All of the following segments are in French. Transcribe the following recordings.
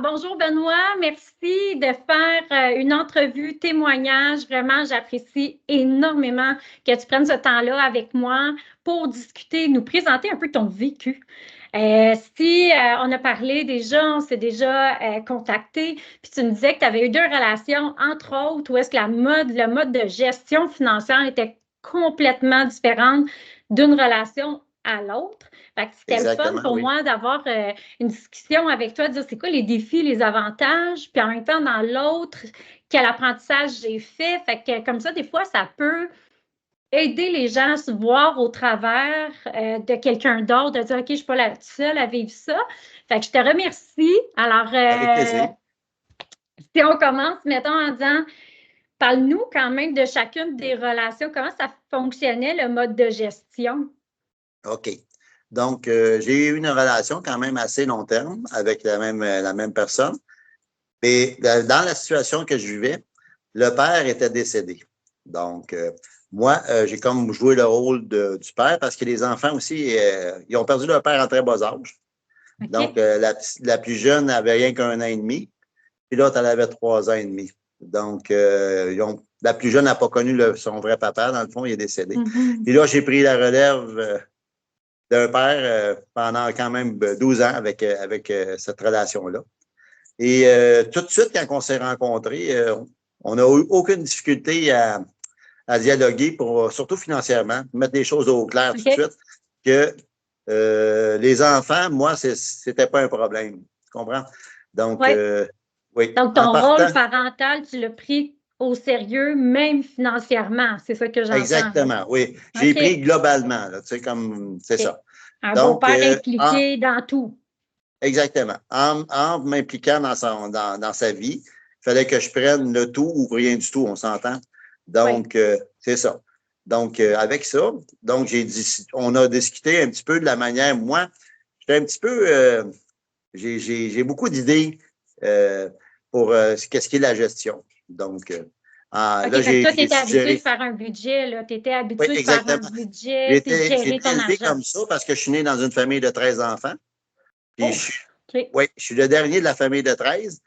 Bonjour Benoît, merci de faire une entrevue témoignage. Vraiment, j'apprécie énormément que tu prennes ce temps-là avec moi pour discuter, nous présenter un peu ton vécu. Si on a parlé déjà, on s'est déjà contacté, puis tu me disais que tu avais eu deux relations, entre autres, où est-ce que le mode de gestion financière était complètement différent d'une relation à l'autre. Fait que c'était le fun Exactement, pour oui. moi d'avoir une discussion avec toi, de dire c'est quoi les défis, les avantages, puis en même temps, dans l'autre, quel apprentissage j'ai fait. Fait que comme ça, des fois, ça peut aider les gens à se voir au travers de quelqu'un d'autre, de dire, OK, je ne suis pas la seule à vivre ça. Fait que je te remercie. Alors, Avec plaisir. si on commence, mettons, en disant, parle-nous quand même de chacune des relations, comment ça fonctionnait, le mode de gestion? OK. Donc, j'ai eu une relation quand même assez long terme avec la même personne. Et dans la situation que je vivais, le père était décédé. Donc, moi, j'ai comme joué le rôle du père parce que les enfants aussi, ils ont perdu leur père en très bas âge. Donc, OK? la plus jeune avait rien qu'un an et demi, puis l'autre, elle avait 3 ans et demi. Donc, la plus jeune n'a pas connu son vrai papa. Dans le fond, il est décédé. Mhm. Puis là, j'ai pris la relève d'un père pendant quand même 12 ans avec cette relation-là. Et tout de suite, quand on s'est rencontrés, on n'a eu aucune difficulté à dialoguer, surtout financièrement, mettre les choses au clair tout de OK? suite, que les enfants, moi, c'était pas un problème. Tu comprends? Donc, Oui. oui, Donc, en ton rôle partant, parental, tu l'as pris au sérieux, même financièrement. C'est ça que j'entends, là. exactement, oui. J'ai OK. pris globalement, là, tu sais, comme, c'est OK. ça. Un Donc, beau-père impliqué dans tout. exactement. En m'impliquant dans sa vie, il fallait que je prenne le tout ou rien du tout, on s'entend. Oui. Donc, c'est ça. Donc, avec ça, donc on a discuté un petit peu de la manière, moi, j'étais un petit peu, j'ai beaucoup d'idées euh, pour qu'est-ce qui est la gestion. Donc, OK. là, Fait que toi, tu j'ai étais habitué de suggéré, faire un budget, là. Tu étais oui, habitué de faire un exactement. budget puis de J'ai gérer été ton élevé argent. comme ça parce que je suis né dans une famille de 13 enfants. Puis, Oh, OK. oui, je suis le dernier de la famille de 13.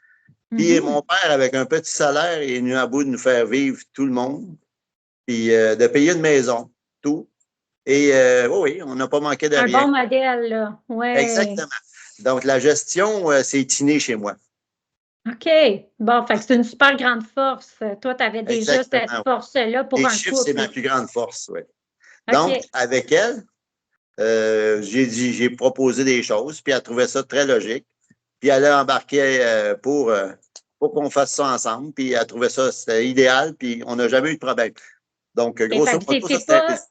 Puis mon Mhm. père, avec un petit salaire, est venu à bout de nous faire vivre tout le monde, puis de payer une maison, tout. Et oui, oui, on n'a pas manqué de Un rien. bon modèle, là. Ouais. Exactement. Donc, la gestion, c'est inné chez moi. OK. Bon, fait que c'est une super grande force. Toi, tu avais déjà cette Exactement. force-là pour Les un chiffres, c'est ma couple. plus grande force, oui. Donc, OK. avec elle, j'ai proposé des choses, puis elle trouvait ça très logique. Puis elle a embarqué pour qu'on fasse ça ensemble, puis elle trouvait ça, c'était idéal, puis on n'a jamais eu de problème. Donc, OK. Fait grosso que modo, ça, c'était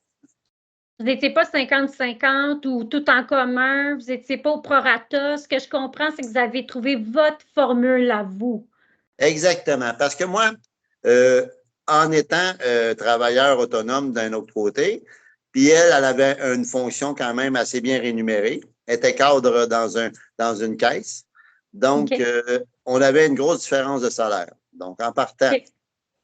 vous n'étiez pas 50-50 ou tout en commun, vous n'étiez pas au prorata. Ce que je comprends, c'est que vous avez trouvé votre formule à vous. exactement. Parce que moi, euh, en étant travailleur autonome d'un autre côté, puis elle avait une fonction quand même assez bien rémunérée, elle était cadre dans une caisse. Donc, OK. on avait une grosse différence de salaire. Donc, en partant. OK.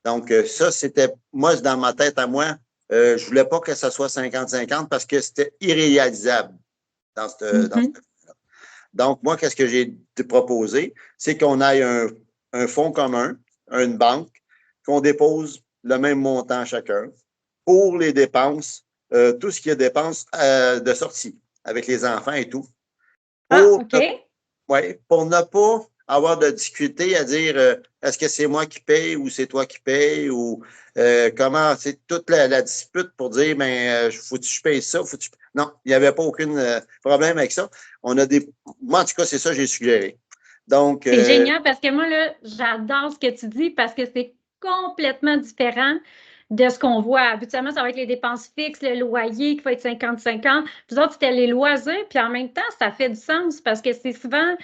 Donc, ça, c'était, moi, dans ma tête à moi, je voulais pas que ça soit 50-50 parce que c'était irréalisable dans Mhm. ce Donc, moi, qu'est-ce que j'ai proposé? C'est qu'on aille un fonds commun, une banque, qu'on dépose le même montant chacun pour les dépenses, tout ce qui est dépenses de sortie avec les enfants et tout, Ah, pour OK. ne, ouais, pour ne pas avoir de difficulté à dire est-ce que c'est moi qui paye ou c'est toi qui paye ou comment, c'est toute la dispute pour dire ben, faut-tu que je paye ça, faut-tu... Non, il n'y avait pas aucun problème avec ça. On a des. Moi, en tout cas, c'est ça que j'ai suggéré. Donc, C'est génial parce que moi, là, j'adore ce que tu dis parce que c'est complètement différent de ce qu'on voit. Habituellement, ça va être les dépenses fixes, le loyer qui va être 50-50. Puis autres, c'était les loisirs. Puis en même temps, ça fait du sens parce que c'est souvent,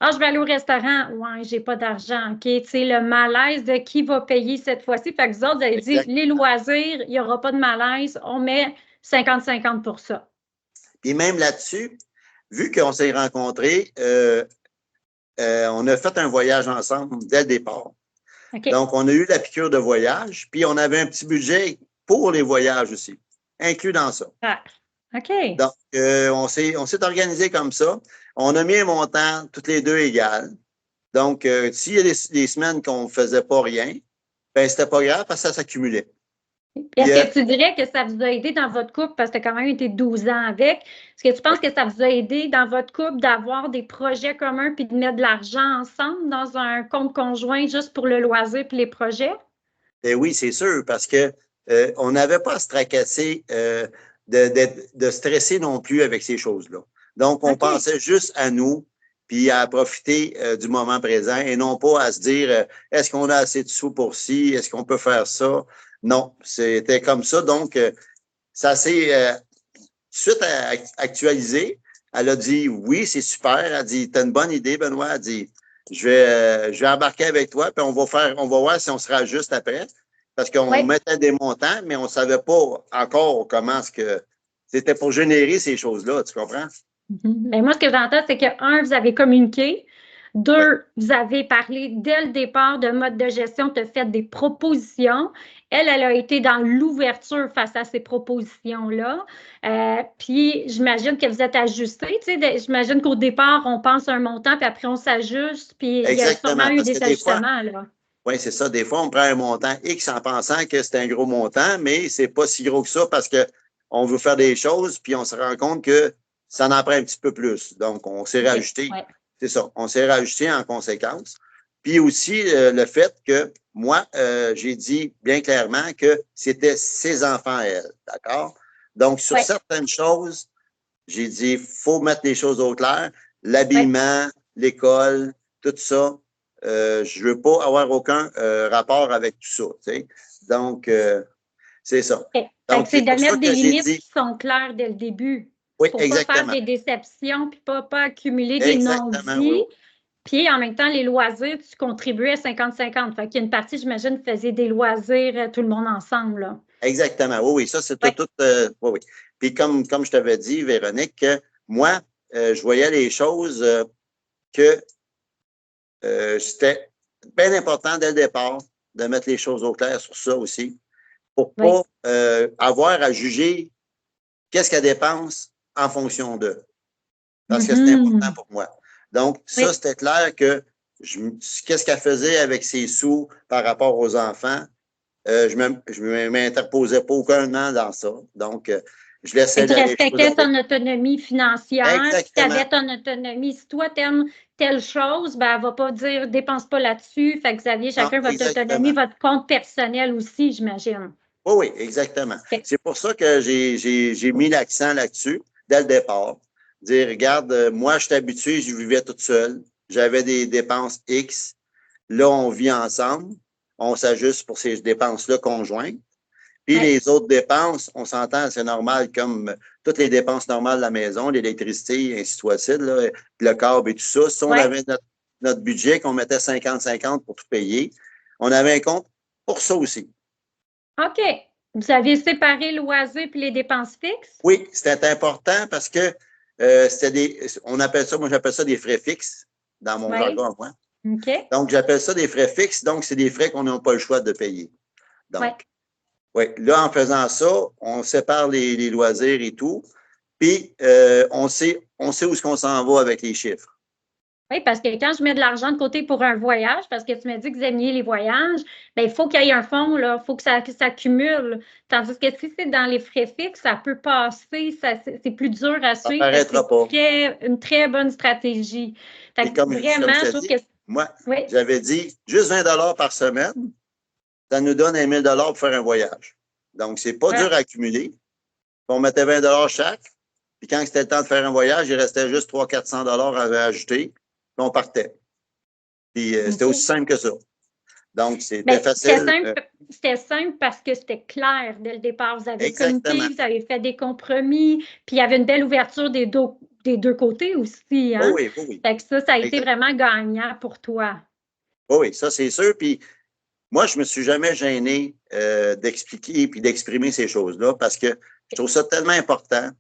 ah, je vais aller au restaurant. Ouais, j'ai pas d'argent. OK. Tu sais, le malaise de qui va payer cette fois-ci. Fait que vous autres, vous avez dit, exact. les loisirs, il n'y aura pas de malaise. On met 50-50 pour ça. Puis même là-dessus, vu qu'on s'est rencontrés, on a fait un voyage ensemble dès le départ. OK. Donc, on a eu la piqûre de voyage, puis on avait un petit budget pour les voyages aussi, inclus dans ça. Ah, OK. Donc, on s'est organisé comme ça. On a mis un montant toutes les deux égal. Donc, s'il y a des semaines qu'on ne faisait pas rien, ben c'était pas grave parce que ça s'accumulait. Est-ce que tu dirais que ça vous a aidé dans votre couple, parce que tu as quand même été 12 ans avec, est-ce que tu penses que ça vous a aidé dans votre couple d'avoir des projets communs puis de mettre de l'argent ensemble dans un compte conjoint juste pour le loisir puis les projets? Ben oui, c'est sûr, parce que on n'avait pas à se tracasser, de stresser non plus avec ces choses-là. Donc, on pensait juste à nous, puis à profiter du moment présent et non pas à se dire est-ce qu'on a assez de sous pour ci, est-ce qu'on peut faire ça? Non, c'était comme ça. Donc, ça s'est suite actualisé. Elle a dit oui, c'est super. Elle a dit, t'as une bonne idée, Benoît. Elle a dit, je vais embarquer avec toi, puis on va voir si on sera juste après. Parce qu'on mettait des montants, mais on ne savait pas encore comment c'était pour générer ces choses-là, tu comprends? Mais moi, ce que j'entends, c'est que, un, vous avez communiqué. Deux, vous avez parlé dès le départ de mode de gestion, tu as fait des propositions. Elle a été dans l'ouverture face à ces propositions-là. Puis, j'imagine que vous êtes ajusté. J'imagine qu'au départ, on pense à un montant, puis après, on s'ajuste. Puis, il y a sûrement eu des ajustements, là. Oui, c'est ça. Des fois, on prend un montant X en pensant que c'est un gros montant, mais c'est pas si gros que ça parce qu'on veut faire des choses, puis on se rend compte que ça en prend un petit peu plus. Donc, on s'est rajouté. Ouais. C'est ça. On s'est rajouté en conséquence. Puis aussi, le fait que moi, j'ai dit bien clairement que c'était ses enfants à elle. D'accord? Donc, sur certaines choses, j'ai dit, il faut mettre les choses au clair. L'habillement, l'école, tout ça. Je ne veux pas avoir aucun rapport avec tout ça. Tu sais. Donc, c'est ça. Donc, c'est de mettre des limites qui sont claires dès le début. Oui, pour exactement. Pas faire des déceptions, puis pas accumuler des non-dits. Oui. Puis, en même temps, les loisirs, tu contribuais à 50-50. Fait qu'il y a une partie, j'imagine, tu faisais des loisirs, tout le monde ensemble. Là. Exactement. Oui, oui. Ça, c'est tout. Oui, oui. Puis, comme je t'avais dit, Véronique, moi, je voyais les choses que c'était bien important dès le départ de mettre les choses au clair sur ça aussi, pour ne pas avoir à juger qu'est-ce qu'elle dépense en fonction d'eux. Parce que c'est important pour moi. Donc, ça, c'était clair que qu'est-ce qu'elle faisait avec ses sous par rapport aux enfants, je ne m'interposais pas aucunement dans ça. Donc, je laissais tu respectais ton autonomie financière. Exactement. Si tu avais ton autonomie, si toi, tu aimes telle chose, ben, elle ne va pas dire dépense pas là-dessus. Fait que Xavier, chacun votre autonomie, votre compte personnel aussi, j'imagine. Oui, oui, exactement. C'est pour ça que j'ai mis l'accent là-dessus dès le départ. Dire, regarde, moi, je suis habitué, je vivais toute seule. J'avais des dépenses X. Là, on vit ensemble. On s'ajuste pour ces dépenses-là conjointes. Puis les autres dépenses, on s'entend, c'est normal, comme toutes les dépenses normales de la maison, l'électricité, ainsi de suite, là, le câble et tout ça. Si on avait notre budget, qu'on mettait 50-50 pour tout payer, on avait un compte pour ça aussi. OK. Vous aviez séparé loisirs puis les dépenses fixes? Oui, c'était important parce que on appelle ça, moi j'appelle ça des frais fixes dans mon jargon à moi. OK. Donc, j'appelle ça des frais fixes, donc c'est des frais qu'on n'a pas le choix de payer. Donc, là, en faisant ça, on sépare les loisirs et tout, puis on sait où est-ce qu'on s'en va avec les chiffres. Oui, parce que quand je mets de l'argent de côté pour un voyage, parce que tu m'as dit que vous aimiez les voyages, bien, il faut qu'il y ait un fonds, là. Il faut que ça cumule. Tandis que si c'est dans les frais fixes, ça peut passer, c'est plus dur à suivre. Ça paraîtra c'est une très bonne stratégie. Comme je trouve que moi, j'avais dit juste 20 $ par semaine, ça nous donne 1 000 $ pour faire un voyage. Donc, c'est pas dur à accumuler. On mettait 20 $ chaque, puis quand c'était le temps de faire un voyage, il restait juste 300-400 $ à ajouter, puis on partait. Puis c'était aussi simple que ça. Donc, c'était facile. C'était simple parce que c'était clair dès le départ. Vous avez communiqué, vous avez fait des compromis, puis il y avait une belle ouverture des deux côtés aussi. Hein? Oui, oui, oui. Fait que ça a été vraiment gagnant pour toi. Oui, ça, c'est sûr. Puis moi, je ne me suis jamais gêné d'expliquer et d'exprimer ces choses-là parce que je trouve ça tellement important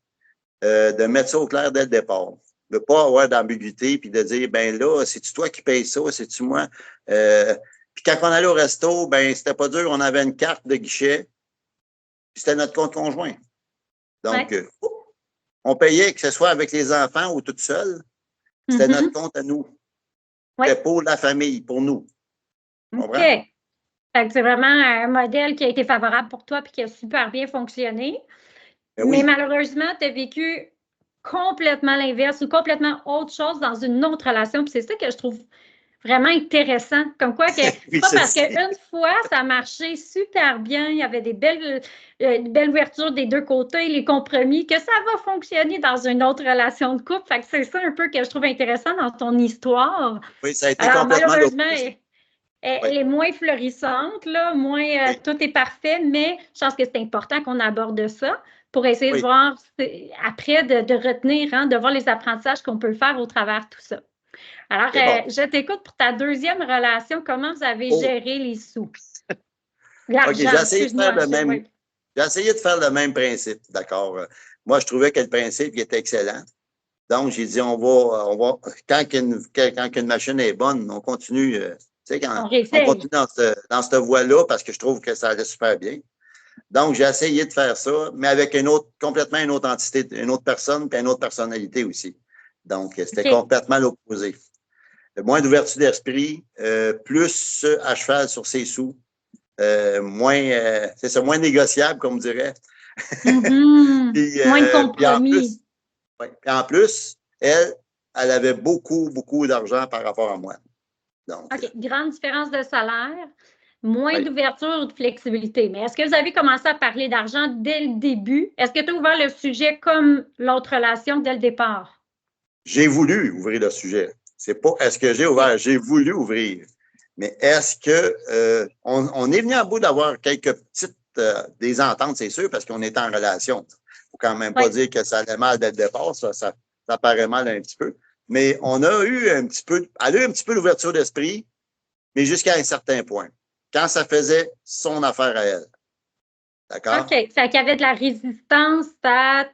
de mettre ça au clair dès le départ. De ne pas avoir d'ambiguïté puis de dire, ben là, c'est-tu toi qui payes ça, c'est-tu moi? Puis quand on allait au resto, ben c'était pas dur, on avait une carte de guichet, puis c'était notre compte conjoint. Donc, on payait, que ce soit avec les enfants ou toute seule, c'était notre compte à nous. Oui. C'était pour la famille, pour nous. OK. Fait que c'est vraiment un modèle qui a été favorable pour toi et qui a super bien fonctionné. Ben Mais oui, malheureusement, tu as vécu complètement l'inverse ou complètement autre chose dans une autre relation. Puis c'est ça que je trouve vraiment intéressant. Comme quoi que c'est oui, pas je le parce sais. qu'une fois, ça marchait super bien, il y avait des belles ouvertures des deux côtés, les compromis, que ça va fonctionner dans une autre relation de couple. Fait que c'est ça un peu que je trouve intéressant dans ton histoire. Oui, ça a été Alors, complètement malheureusement, l'opposé. Oui, elle est moins florissante, là, moins oui, tout est parfait, mais je pense que c'est important qu'on aborde ça pour essayer de oui. voir après, de retenir, hein, de voir les apprentissages qu'on peut faire au travers de tout ça. Alors, C'est bon. je t'écoute pour ta deuxième relation. Comment vous avez Oh, géré les sous? OK, j'ai L'argent, essayé de faire excuse-moi. le même. Oui. J'ai essayé de faire le même principe, d'accord? Moi, je trouvais que le principe il était excellent. Donc, j'ai dit, quand une machine est bonne, on continue, tu sais, On on réessaye. continue dans cette voie-là parce que je trouve que ça allait super bien. Donc, j'ai essayé de faire ça, mais avec complètement une autre entité, une autre personne, puis une autre personnalité aussi. Donc, c'était OK. complètement l'opposé. Moins d'ouverture d'esprit, plus à cheval sur ses sous, c'est ça, moins négociable, comme on dirait. Puis, Moins de puis en plus, compromis. ouais, puis en plus, elle avait beaucoup, beaucoup d'argent par rapport à moi. Donc, OK. Grande différence de salaire, moins oui. d'ouverture ou de flexibilité. Mais est-ce que vous avez commencé à parler d'argent dès le début? Est-ce que tu as ouvert le sujet comme l'autre relation dès le départ? J'ai voulu ouvrir le sujet. C'est pas est-ce que j'ai ouvert, OK. j'ai voulu ouvrir. Mais est-ce que on est venu à bout d'avoir quelques petites désententes, c'est sûr, parce qu'on est en relation. Faut quand même pas Oui. dire que ça allait mal dès le départ, ça paraît mal un petit peu. Mais on a eu un petit peu, elle a eu un petit peu d'ouverture d'esprit, mais jusqu'à un certain point. Quand ça faisait son affaire à elle. OK. D'accord? Fait qu'il y avait de la résistance à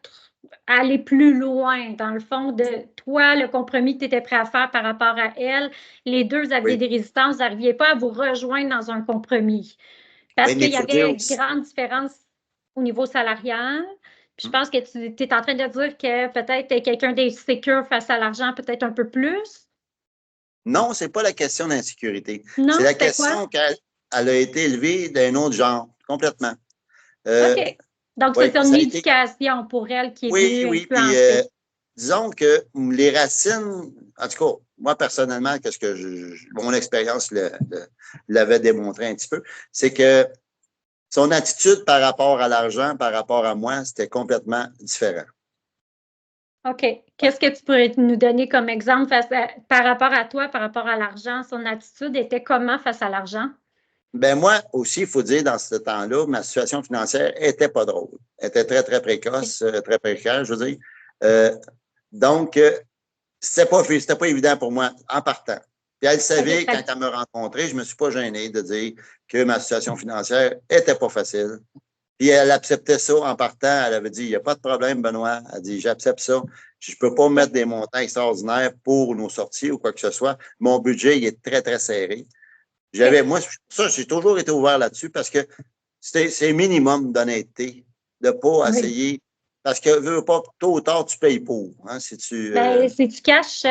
aller plus loin, dans le fond, de toi, le compromis que tu étais prêt à faire par rapport à elle. Les deux aviez Oui. des résistances, vous n'arriviez pas à vous rejoindre dans un compromis. Parce Oui, mais qu'il il y faut dire avait aussi. grande différence au niveau salarial. Puis je pense que tu es en train de dire que peut-être quelqu'un d'insécure face à l'argent, peut-être un peu plus. Non, c'est pas la question d'insécurité. C'est Non, la c'était quoi? question qu'elle a été élevée d'un autre genre, complètement. Euh, OK. Donc, oui, c'est son ça a été. éducation pour elle qui est Oui, venue oui. Puis, influencer. disons que les racines, en tout cas, moi, personnellement, mon expérience l'avait démontré un petit peu, c'est que son attitude par rapport à l'argent, par rapport à moi, c'était complètement différent. OK. Qu'est-ce que tu pourrais nous donner comme exemple par rapport à toi, par rapport à l'argent? Son attitude était comment face à l'argent? Ben moi aussi, il faut dire, dans ce temps-là, ma situation financière était pas drôle. Elle était très, très OK. précoce, très précaire, je veux dire. Euh, donc, c'était pas évident pour moi en partant. Puis elle OK. savait, quand elle m'a rencontré, je me suis pas gêné de dire que ma situation financière était pas facile. Puis elle acceptait ça en partant. Elle avait dit, il n'y a pas de problème, Benoît. Elle a dit, j'accepte ça. Je ne peux pas mettre des montants extraordinaires pour nos sorties ou quoi que ce soit. Mon budget, il est très, très serré. OK. Moi, ça, j'ai toujours été ouvert là-dessus parce que c'est un minimum d'honnêteté de ne pas Oui. essayer. Parce que, veux pas, tôt ou tard, tu payes pour. Hein, si tu, Ben, si tu caches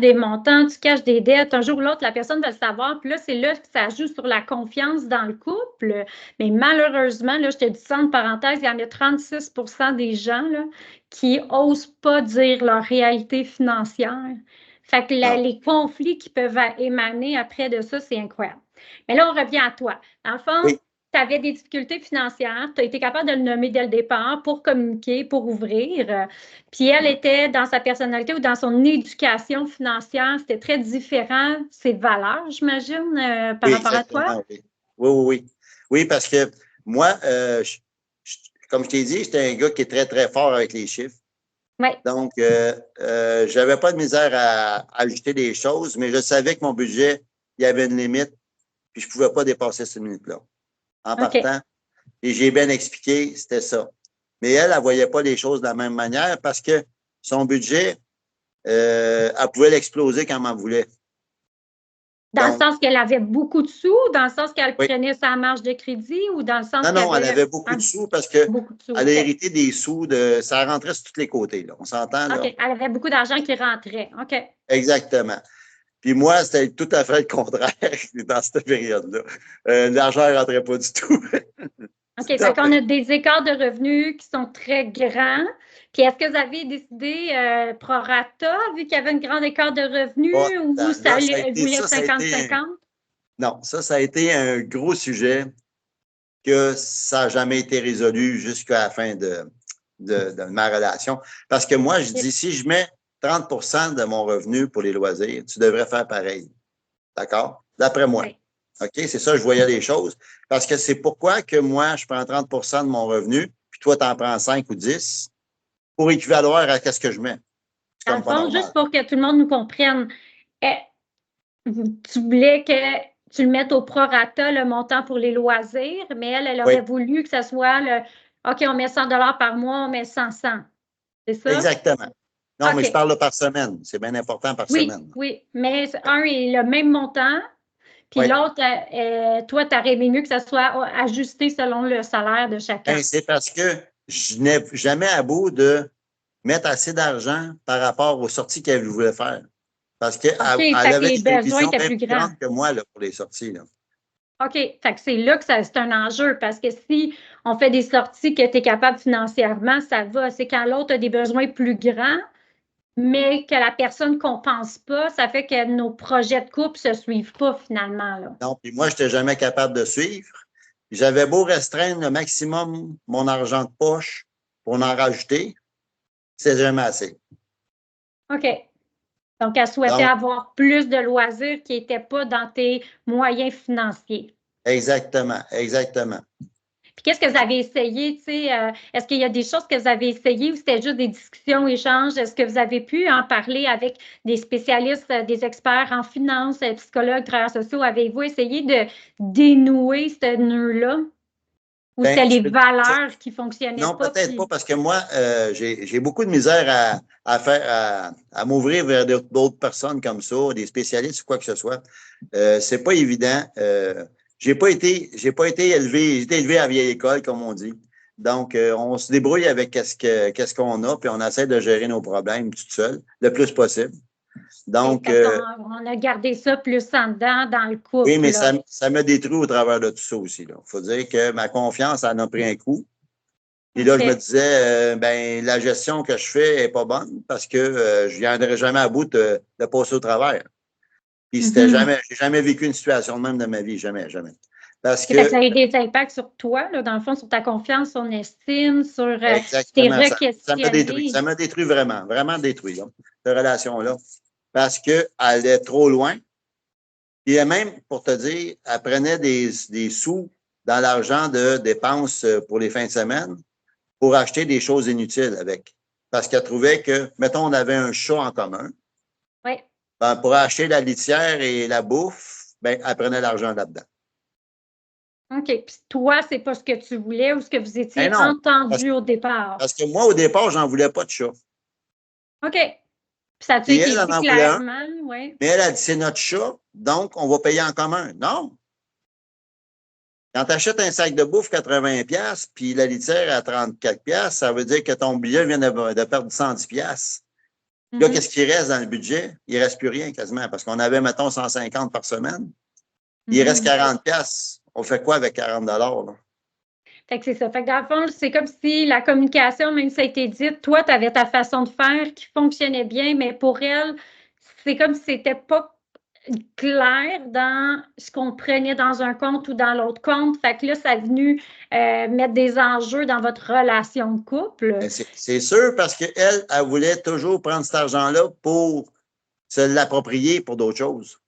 des montants, tu caches des dettes, un jour ou l'autre, la personne va le savoir. Puis là, c'est là que ça joue sur la confiance dans le couple. Mais malheureusement, là, je te dis ça en parenthèse, il y en a 36% des gens là, qui n'osent pas dire leur réalité financière. Fait que non. les conflits qui peuvent émaner après de ça, c'est incroyable. Mais là, on revient à toi. Dans le fond, Oui, tu avais des difficultés financières, tu as été capable de le nommer dès le départ pour communiquer, pour ouvrir. Puis elle était dans sa personnalité ou dans son éducation financière, c'était très différent, ses valeurs, j'imagine, par oui, rapport à toi. exactement. Oui, oui, oui. Oui, oui parce que moi, comme je t'ai dit, j'étais un gars qui est très, très fort avec les chiffres. Oui, Donc, je n'avais pas de misère à ajouter des choses, mais je savais que mon budget, il y avait une limite, puis je ne pouvais pas dépasser cette limite-là. En OK. partant, et j'ai bien expliqué, c'était ça. Mais elle ne voyait pas les choses de la même manière parce que son budget, elle pouvait l'exploser quand elle voulait. Dans le Donc, sens qu'elle avait beaucoup de sous, dans le sens qu'elle oui. prenait sa marge de crédit ou dans le sens Non, qu'elle non, elle avait avait beaucoup de sous parce qu'elle beaucoup de sous. a OK. hérité des sous, ça rentrait sur tous les côtés. Là. On s'entend, OK. là? Elle avait beaucoup d'argent qui rentrait. OK. Exactement. Puis moi, c'était tout à fait le contraire dans cette période-là. L'argent ne rentrait pas du tout. OK, fait qu'on a des écarts de revenus qui sont très grands. Puis est-ce que vous avez décidé prorata, vu qu'il y avait un grand écart de revenus, ou vous voulez 50-50? Non, ça a été un gros sujet que ça n'a jamais été résolu jusqu'à la fin de ma relation. Parce que moi, je dis, si je mets 30 de mon revenu pour les loisirs, tu devrais faire pareil. D'accord? D'après moi. Oui. OK? C'est ça, je voyais les choses. Parce que c'est pourquoi que moi, je prends 30 de mon revenu, puis toi, tu en prends 5 ou 10 pour équivaloir à ce que je mets. C'est dans le fond, juste pour que tout le monde nous comprenne, tu voulais que tu le mettes au prorata, le montant pour les loisirs, mais elle aurait voulu que ça soit OK, on met 100 par mois, on met 100. C'est ça? Exactement. Non, mais je parle par semaine. C'est bien important par semaine. Oui, mais un est le même montant, puis l'autre, toi, tu aurais aimé mieux que ça soit ajusté selon le salaire de chacun. C'est parce que je n'ai jamais à bout de mettre assez d'argent par rapport aux sorties qu'elle voulait faire. Parce qu'elle avait des prévisions bien plus grandes que moi là, pour les sorties. Là. OK. Fait que c'est là que c'est un enjeu, parce que si on fait des sorties que tu es capable financièrement, ça va. C'est quand l'autre a des besoins plus grands, mais que la personne ne compense pas, ça fait que nos projets de couple ne se suivent pas finalement. Là. Non, puis moi, je n'étais jamais capable de suivre. J'avais beau restreindre le maximum mon argent de poche pour en rajouter, c'est jamais assez. OK. Donc, elle souhaitait avoir plus de loisirs qui n'étaient pas dans tes moyens financiers. Exactement, exactement. Puis, qu'est-ce que vous avez essayé? Est-ce qu'il y a des choses que vous avez essayées ou c'était juste des discussions, échanges? Est-ce que vous avez pu en parler avec des spécialistes, des experts en finance, psychologues, travailleurs sociaux? Avez-vous essayé de dénouer ce nœud-là? Ou c'était les valeurs qui fonctionnaient pas? Non, peut-être pas, parce que moi, j'ai beaucoup de misère à m'ouvrir vers d'autres personnes comme ça, des spécialistes ou quoi que ce soit. C'est pas évident. J'ai pas été élevé, j'ai été élevé à la vieille école, comme on dit. Donc, on se débrouille avec qu'est-ce qu'on a, puis on essaie de gérer nos problèmes tout seul, le plus possible. Donc, on a gardé ça plus en dedans dans le couple. Oui, mais ça me détruit au travers de tout ça aussi. Il faut dire que ma confiance en a pris un coup. Puis là, je me disais, la gestion que je fais n'est pas bonne parce que je ne viendrai jamais à bout de passer au travers. Puis j'ai jamais vécu une situation de même de ma vie, jamais, jamais. Parce que ça a eu des impacts sur toi, là, dans le fond, sur ta confiance, ton estime, sur tes re-questionnés. Ça m'a détruit vraiment, vraiment détruit, là, cette relation-là. Parce qu'elle allait trop loin. Puis même, pour te dire, elle prenait des sous dans l'argent de dépenses pour les fins de semaine pour acheter des choses inutiles avec. Parce qu'elle trouvait que, mettons, on avait un chat en commun. Oui. Ben, pour acheter la litière et la bouffe, elle prenait l'argent là-dedans. OK. Puis toi, c'est pas ce que tu voulais ou ce que vous étiez entendu au départ? Parce que moi, au départ, j'en voulais pas de chat. OK. Puis ça a-tu été dit clairement? Oui. Mais elle a dit, c'est notre chat, donc on va payer en commun. Non. Quand tu achètes un sac de bouffe 80$, puis la litière à 34$, ça veut dire que ton billet vient de perdre 110$. Là, qu'est-ce qui reste dans le budget? Il ne reste plus rien quasiment, parce qu'on avait, mettons, 150 par semaine. Il reste 40$. On fait quoi avec 40$? Là? Fait que c'est ça. Fait que dans le fond, c'est comme si la communication, même si ça a été dit, toi, tu avais ta façon de faire qui fonctionnait bien, mais pour elle, c'est comme si c'était pas clair dans ce qu'on prenait dans un compte ou dans l'autre compte. Fait que là, ça est venu mettre des enjeux dans votre relation de couple. C'est sûr, parce qu'elle, elle voulait toujours prendre cet argent-là pour se l'approprier pour d'autres choses.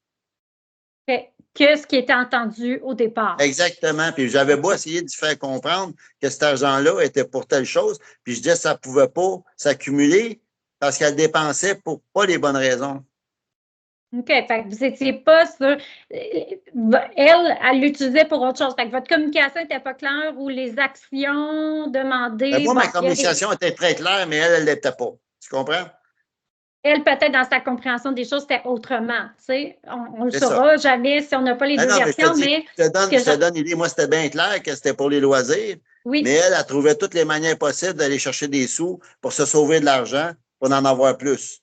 Que ce qui était entendu au départ. Exactement. Puis j'avais beau essayer de faire comprendre que cet argent-là était pour telle chose, puis je disais que ça ne pouvait pas s'accumuler parce qu'elle dépensait pour pas les bonnes raisons. OK. Fait que vous n'étiez pas sur. Elle l'utilisait pour autre chose. Fait que votre communication n'était pas claire ou les actions demandées. Moi, ma communication était très claire, mais elle ne l'était pas. Tu comprends? Elle, peut-être, dans sa compréhension des choses, c'était autrement. Tu sais, on ne le saura jamais si on n'a pas les deux versions, mais... Je te donne l'idée. Moi, c'était bien clair que c'était pour les loisirs. Oui. Mais elle trouvait toutes les manières possibles d'aller chercher des sous pour se sauver de l'argent, pour en avoir plus.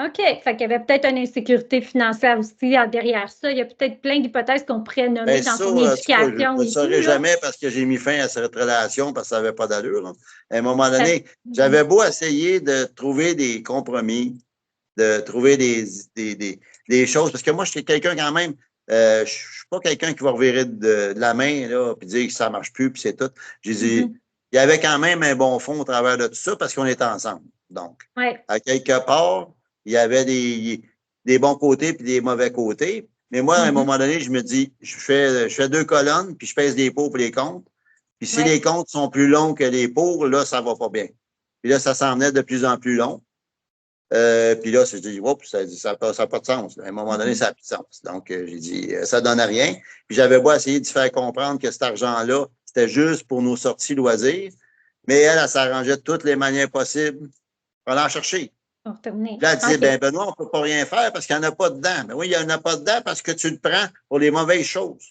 OK. Fait qu'il y avait peut-être une insécurité financière aussi derrière ça. Il y a peut-être plein d'hypothèses qu'on pourrait nommer Bien, dans ça, son en tout cas, je ne éducation le et tout, saurai là. jamais parce que j'ai mis fin à cette relation parce que ça n'avait pas d'allure, là. À un moment donné, Mhm. j'avais beau essayer de trouver des compromis, de trouver des choses, parce que moi, je suis quelqu'un quand même, je ne suis pas quelqu'un qui va revirer de la main, là, puis dire que ça ne marche plus, puis c'est tout. J'ai dit, Mhm. il y avait quand même un bon fond au travers de tout ça parce qu'on était ensemble. Donc, Ouais. à quelque part, il y avait des bons côtés puis des mauvais côtés. Mais moi, à un Mhm. moment donné, je me dis, je fais deux colonnes, puis je pèse les pour et les comptes. Puis si les Ouais. comptes sont plus longs que les pour, là, ça va pas bien. Puis là, ça s'en venait de plus en plus long. Puis là, je dis, oups, ça n'a pas de sens. À un moment donné, Mhm. ça n'a plus de sens. Donc, j'ai dit, ça ne donne rien. Puis j'avais beau essayer de faire comprendre que cet argent-là, c'était juste pour nos sorties loisirs. Mais elle s'arrangeait de toutes les manières possibles pour aller en chercher. Pour retourner. Puis là, elle disait, OK. ben Benoît, on ne peut pas rien faire parce qu'il n'y en a pas dedans. Ben oui, il n'y en a pas dedans parce que tu le prends pour les mauvaises choses.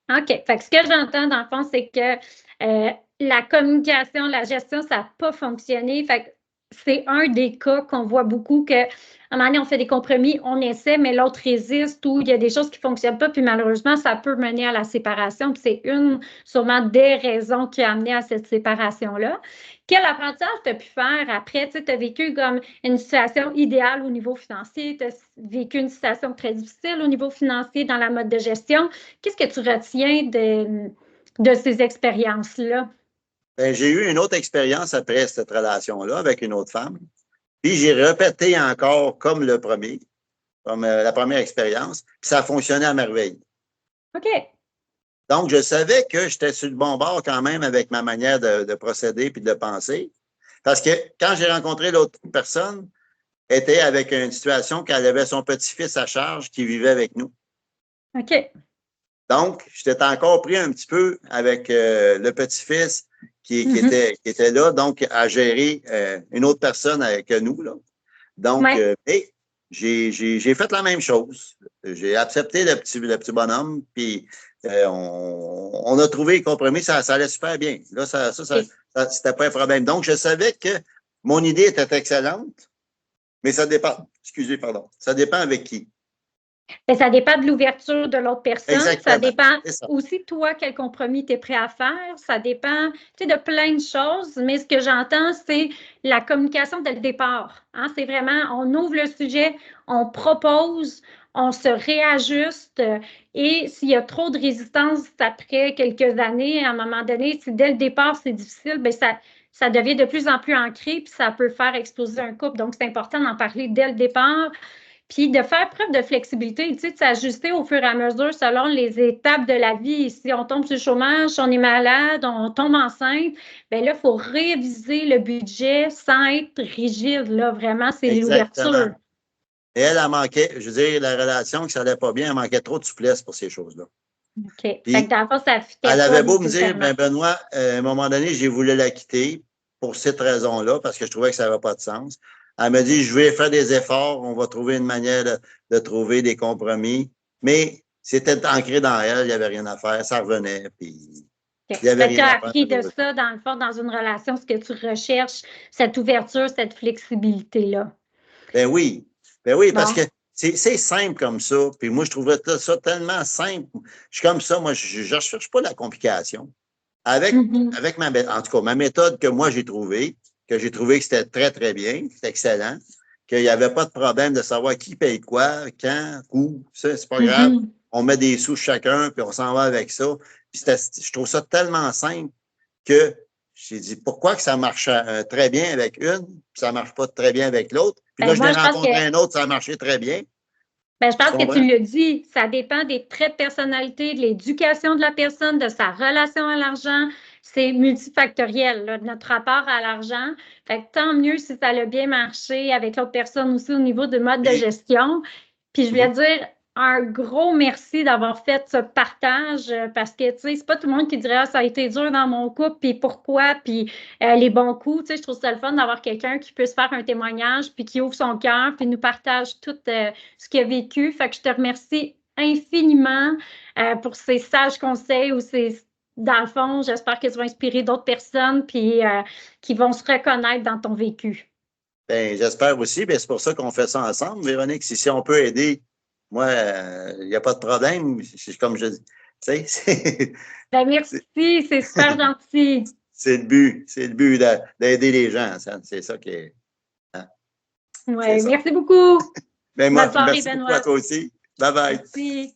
OK. Fait que ce que j'entends, dans le fond, c'est que la communication, la gestion, ça n'a pas fonctionné. Fait que c'est un des cas qu'on voit beaucoup que, à un moment donné, on fait des compromis, on essaie, mais l'autre résiste ou il y a des choses qui ne fonctionnent pas, puis malheureusement, ça peut mener à la séparation. Puis c'est une, sûrement, des raisons qui a amené à cette séparation-là. Quel apprentissage tu as pu faire après? Tu as vécu comme une situation idéale au niveau financier, tu as vécu une situation très difficile au niveau financier dans la mode de gestion. Qu'est-ce que tu retiens de ces expériences-là? Ben, j'ai eu une autre expérience après cette relation-là avec une autre femme. Puis j'ai répété encore comme le premier, comme la première expérience. Puis ça a fonctionné à merveille. OK. Donc, je savais que j'étais sur le bon bord quand même avec ma manière de procéder puis de penser. Parce que quand j'ai rencontré l'autre personne, elle était avec une situation qu'elle avait son petit-fils à charge qui vivait avec nous. OK. Donc, j'étais encore pris un petit peu avec le petit-fils Mhm. qui était là, donc à gérer une autre personne que nous. Là. Donc, Ouais. j'ai fait la même chose. J'ai accepté le petit bonhomme, puis on a trouvé le compromis, ça allait super bien. Là, OK. c'était pas un problème. Donc, je savais que mon idée était excellente, mais ça dépend, excusez, pardon, ça dépend avec qui. Bien, ça dépend de l'ouverture de l'autre personne. Ça Exactement, dépend c'est ça. aussi, toi, quel compromis tu es prêt à faire. Ça dépend, tu sais, de plein de choses. Mais ce que j'entends, c'est la communication dès le départ. Hein? C'est vraiment, on ouvre le sujet, on propose, on se réajuste. Et s'il y a trop de résistance après quelques années, à un moment donné, si dès le départ, c'est difficile, bien, ça devient de plus en plus ancré, puis ça peut faire exploser un couple. Donc, c'est important d'en parler dès le départ. Puis de faire preuve de flexibilité, tu sais, de s'ajuster au fur et à mesure selon les étapes de la vie. Si on tombe sur le chômage, si on est malade, on tombe enceinte, bien là, il faut réviser le budget sans être rigide. Là, vraiment, c'est Exactement. l'ouverture. Et elle, elle manquait, je veux dire, la relation, que ça allait pas bien, elle manquait trop de souplesse pour ces choses-là. OK. Fait que Puis, dans le fond, ça ne fitait elle pas avait beau me dire, nécessairement. ben Benoît, à un moment donné, j'ai voulu la quitter pour cette raison-là, parce que je trouvais que ça n'avait pas de sens. Elle me dit, je vais faire des efforts, on va trouver une manière de trouver des compromis. Mais c'était ancré dans elle, il n'y avait rien à faire, ça revenait, puis OK. il n'y avait Fait que tu rien as à faire, appris de malheureusement. ça, dans le fond, dans une relation, ce que tu recherches, cette ouverture, cette flexibilité-là. Ben oui, parce que Bon. c'est simple comme ça. Puis moi, je trouverais ça tellement simple. Je suis comme ça, moi, je ne cherche pas la complication. Mhm. Avec en tout cas, ma méthode que moi que j'ai trouvé que c'était très, très bien, c'était excellent, qu'il n'y avait pas de problème de savoir qui paye quoi, quand, où, ça, c'est pas grave. Mhm. On met des sous chacun, puis on s'en va avec ça. Puis je trouve ça tellement simple que j'ai dit pourquoi que ça marche très bien avec une, puis ça ne marche pas très bien avec l'autre. Puis là, Ben, je moi, l'ai je pense que rencontré un autre, ça a marché très bien. ben, je Tu pense que tu comprends? le dis, ça dépend des traits de personnalité, de l'éducation de la personne, de sa relation à l'argent. C'est multifactoriel, là, notre rapport à l'argent. Fait que tant mieux si ça a bien marché avec l'autre personne aussi au niveau de mode de Puis, gestion. Puis je voulais mhm. dire un gros merci d'avoir fait ce partage parce que, tu sais, c'est pas tout le monde qui dirait, ah, ça a été dur dans mon couple, puis pourquoi, puis les bons coups. Tu sais, je trouve ça le fun d'avoir quelqu'un qui puisse faire un témoignage, puis qui ouvre son cœur, puis nous partage tout ce qu'il a vécu. Fait que je te remercie infiniment pour ces sages conseils ou ces, dans le fond, j'espère que tu vas inspirer d'autres personnes puis qui vont se reconnaître dans ton vécu. Ben, j'espère aussi. Ben, c'est pour ça qu'on fait ça ensemble, Véronique. Si on peut aider, moi, il n'y a pas de problème. Comme je dis, tu sais, Ben, merci, c'est super gentil. c'est le but. C'est le but d'aider les gens. C'est ça qui est. Hein, c'est Oui, ça. merci beaucoup. Ben, moi, Bonne soirée, merci beaucoup à Benoît. toi aussi. Bye bye. Merci.